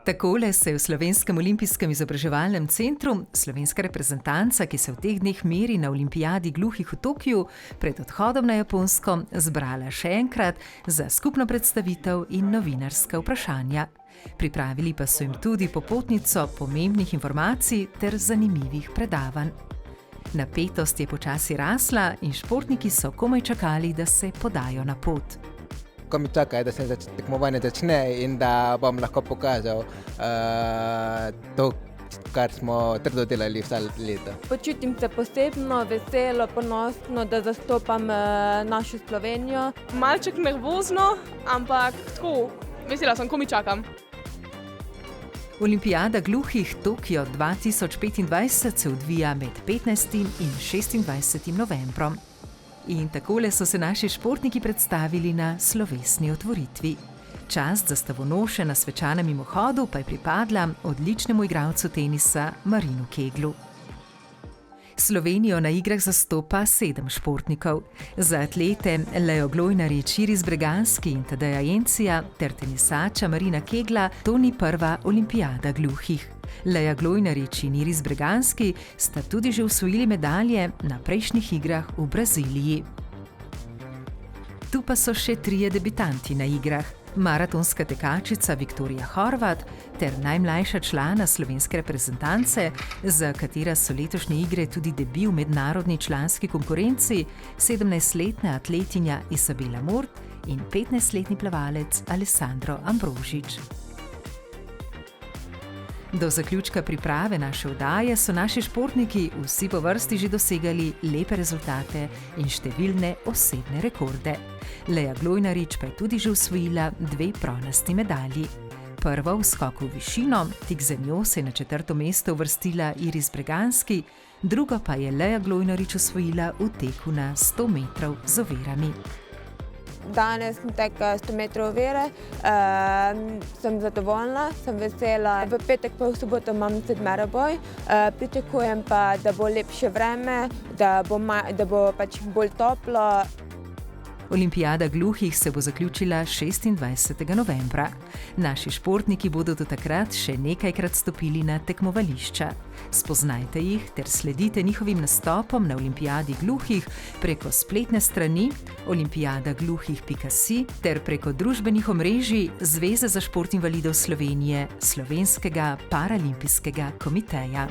Takole se je v Slovenskem olimpijskem izobraževalnem centru slovenska reprezentanca, ki se v teh dneh meri na olimpijadi gluhih v Tokiu, pred odhodom na Japonsko zbrala še enkrat za skupno predstavitev in novinarska vprašanja. Pripravili pa so jim tudi popotnico pomembnih informacij ter zanimivih predavanj. Napetost je počasi rasla in športniki so komaj čakali, da se podajo na pot. Ko mi čakajo, da se tekmovanje začne in da bom lahko pokazal to, kar smo trdo delali vsa leta. Počutim se posebno, veselo, ponosno, da zastopam našo Slovenijo. Malček nervozno, ampak tako, vesela sem, ko mi čakam. Olimpijada gluhih Tokio 2025 se odvija med 15. in 26. novembrom. In takole so se naši športniki predstavili na slovesni otvoritvi. Čast za stavonoše na svečanem mimohodu pa je pripadla odličnemu igralcu tenisa Marinu Keglu. Slovenijo na igrah zastopa 7 športnikov. Za atlete Leo Glojnarič, Iris Breganski in Tadeja Jencija ter tenisača Marina Kegla to ni prva olimpijada gluhih. Lea Glojnarič in Iris Breganski sta tudi že osvojili medalje na prejšnjih igrah v Braziliji. Tu pa so še 3 debitanti na igrah. Maratonska tekačica Viktorija Horvat ter najmlajša člana slovenske reprezentance, za katera so letošnje igre tudi debi v mednarodni članski konkurenci, 17-letna atletinja Isabela Mort in 15-letni plavalec Alessandro Ambrožič. Do zaključka priprave naše oddaje so naši športniki vsi po vrsti že dosegali lepe rezultate in številne osebne rekorde. Lea Glojnarič pa je tudi že osvojila 2 bronasti medalji. Prvo v skoku v višino, tik za njo se je na 4. mesto uvrstila Iris Breganski, drugo pa je Lea Glojnarič osvojila v teku na 100 metrov z ovirami. Danes sem tekla 100 metrov ovire, sem zadovoljna, sem vesela. V petek pa v soboto imam sedmeroboj, pričakujem pa, da bo lepše vreme, da bo pač bolj toplo. Olimpijada gluhih se bo zaključila 26. novembra. Naši športniki bodo do takrat še nekajkrat stopili na tekmovališča. Spoznajte jih ter sledite njihovim nastopom na olimpijadi gluhih preko spletne strani olimpijadagluhih.si ter preko družbenih omrežij Zveze za šport invalidov Slovenije, Slovenskega paralimpijskega komiteja.